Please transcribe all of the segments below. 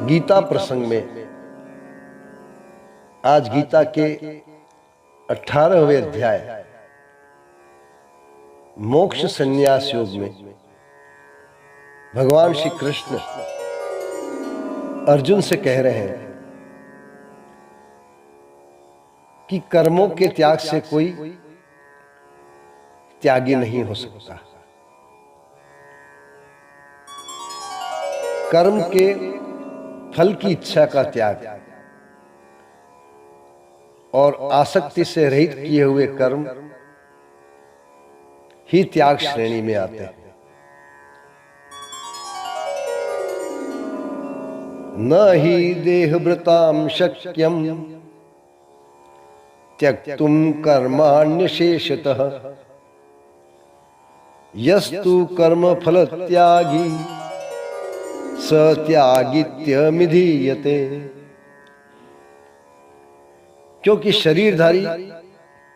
गीता प्रसंग में आज गीता के 18वें अध्याय मोक्ष संन्यास योग में भगवान श्री कृष्ण अर्जुन से कह रहे हैं कि कर्मों के त्याग से कोई त्यागी नहीं हो सकता। कर्म के फल की इच्छा का त्याग और आसक्ति से रहित किए हुए कर्म ही त्याग श्रेणी में आते हैं। न ही देहभृतां शक्यं त्यक्तुं कर्माण्यशेषतः यस्तु कर्म फल त्यागी स त्यागित्यभिधीयते। क्योंकि शरीरधारी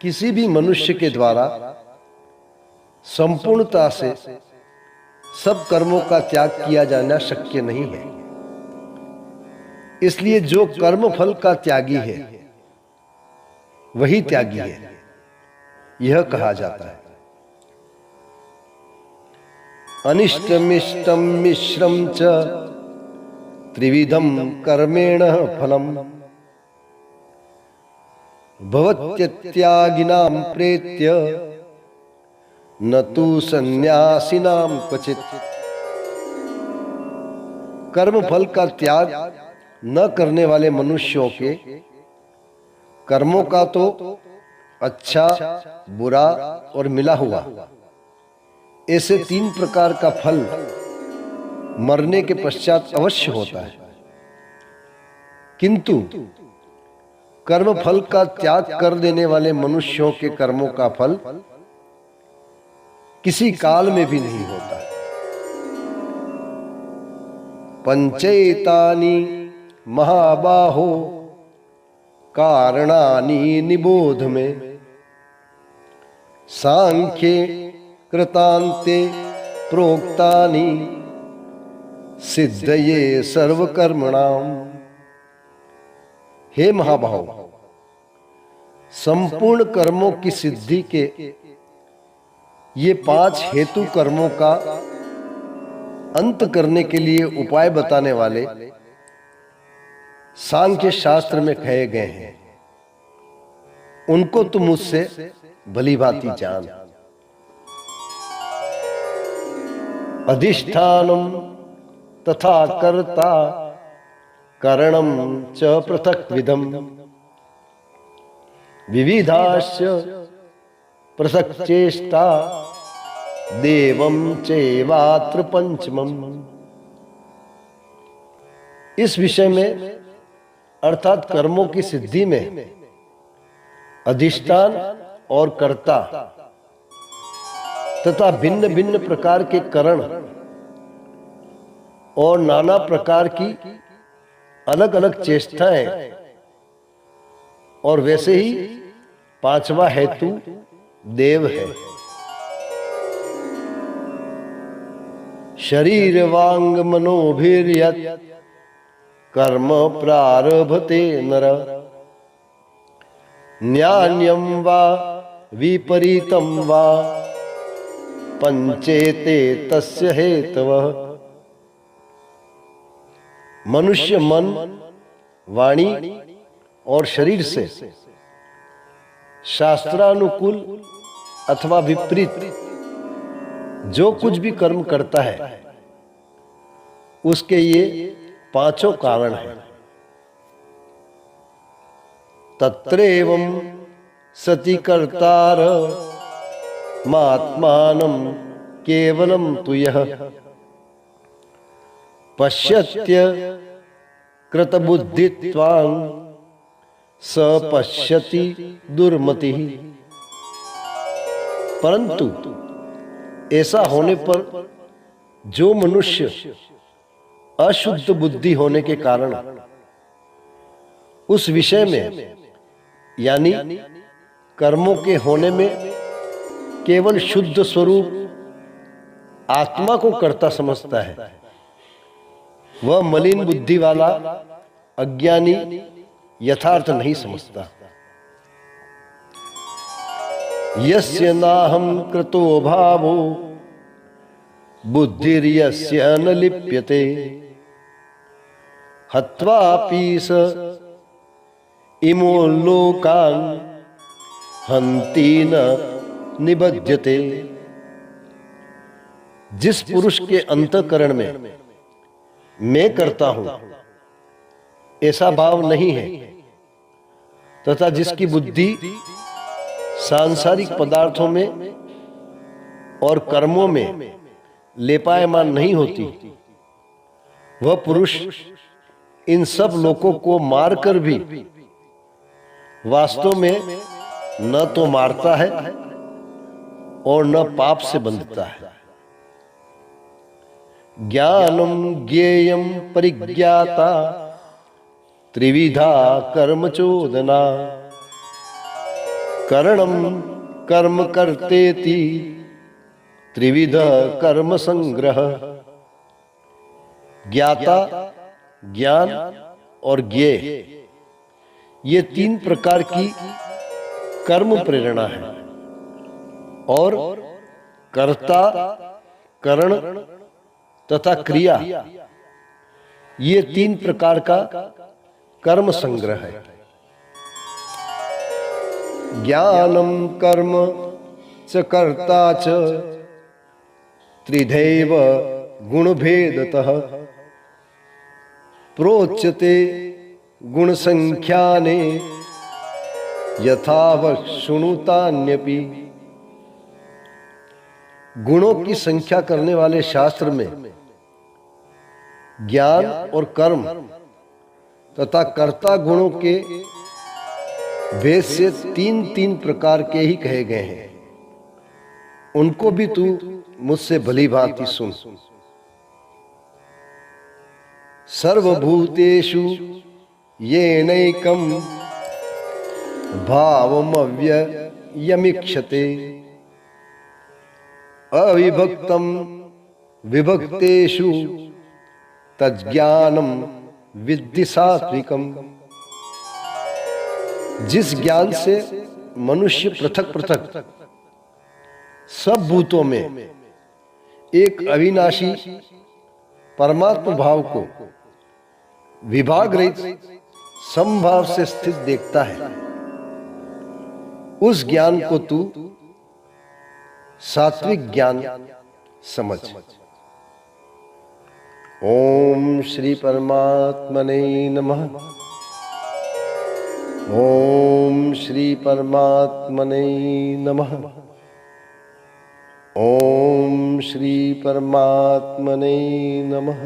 किसी भी मनुष्य के द्वारा संपूर्णता से सब कर्मों का त्याग किया जाना शक्य नहीं है। इसलिए जो कर्म फल का त्यागी है वही त्यागी है, यह कहा जाता है। अनिष्टमिष्टं मिश्रं च त्रिविधं कर्मेण फलम् भवत्यत्यागिनां प्रेत्य न तु सन्यासिनां क्वचित्। कर्म फल का त्याग न करने वाले मनुष्यों के कर्मों का तो अच्छा, बुरा और मिला हुआ ऐसे 3 प्रकार का फल मरने के पश्चात अवश्य होता है। किंतु कर्म फल का त्याग कर देने वाले मनुष्यों के कर्मों का फल किसी काल में भी नहीं होता है। पंचैतानि महाबाहो कारणानि निबोध में सांख्ये कृतान्ते प्रोक्तानि सिद्धये सर्वकर्मणाम। हे महाभाव, संपूर्ण कर्मों की सिद्धि के ये 5 हेतु कर्मों का अंत करने के लिए उपाय बताने वाले सांख्य शास्त्र में कहे गए हैं, उनको तुम मुझसे भली भांति जान। अधिष्ठानम तथा कर्ता करणम च पृथक विधम विविधाश्च पृथक चेष्टा देवम चैवात्र पंचमम। इस विषय में अर्थात कर्मों की सिद्धि में अधिष्ठान और कर्ता तथा भिन्न भिन्न प्रकार के करण और नाना प्रकार की अलग अलग चेष्टाएं और वैसे ही 5वां हेतु देव है। शरीर वांग मनोभिर्यत् कर्म प्रारभते नर न्यान्यं वा विपरीतं वा पंचेते तस्य हेतवः। मनुष्य मन, वाणी और शरीर से शास्त्रानुकूल अथवा विपरीत जो कुछ भी कर्म करता है उसके ये 5 कारण हैं। तत्रैवं सति कर्तार मात्मानं केवलं तु यः पश्यत्य कृतबुद्धित्वां स पश्यति दुर्मतिः। परंतु ऐसा होने पर जो मनुष्य अशुद्ध बुद्धि होने के कारण उस विषय में यानी कर्मों के होने में केवल शुद्ध स्वरूप आत्मा को कर्ता समझता है, वह मलिन बुद्धि वाला अज्ञानी यथार्थ नहीं समझता। यस्य नाहं कृतो भावो बुद्धिर्यस्य न लिप्यते हत्वापि स इमो लोकान् हन्ति न निबध्यते। जिस पुरुष के अंतःकरण में मैं करता हूं ऐसा भाव नहीं है तथा जिसकी बुद्धि सांसारिक पदार्थों में और कर्मों में लेपायमान नहीं होती, वह पुरुष इन सब लोगों को मारकर भी वास्तव में न तो मारता है और न पाप से बंधता है। ज्ञानम ज्ञेयम परिज्ञाता त्रिविधा कर्म चोदना करणम कर्म कर्तेति त्रिविध कर्म संग्रह। ज्ञाता, ज्ञान और ज्ञेय ये तीन प्रकार की कर्म प्रेरणा है और कर्ता, करण तथा क्रिया ये तीन प्रकार का कर्म संग्रह है। ज्ञानम कर्म च कर्ता च त्रिधैव गुणभेदतः प्रोच्यते गुण संख्याने यथावत् शृणुतान्यपि। गुणों की संख्या करने वाले शास्त्र में ज्ञान और कर्म तथा कर्ता गुणों के भेद से तीन तीन प्रकार के ही कहे गए हैं। उनको भी तू मुझसे भली भांति सुन। सर्वभूतेषु येनैकं भावमव्ययमीक्षते अविभक्तं विभक्तेषु तज्ज्ञानं विद्धि सात्विकम्। जिस ज्ञान से मनुष्य पृथक पृथक सब भूतों में एक अविनाशी परमात्मा भाव को विभाग रहित समभाव से स्थित देखता है, उस ज्ञान को तू सात्विक ज्ञान समझ। ओम श्री परमात्मने नमः। ओम श्री परमात्मने नमः। ओम श्री परमात्मने नमः।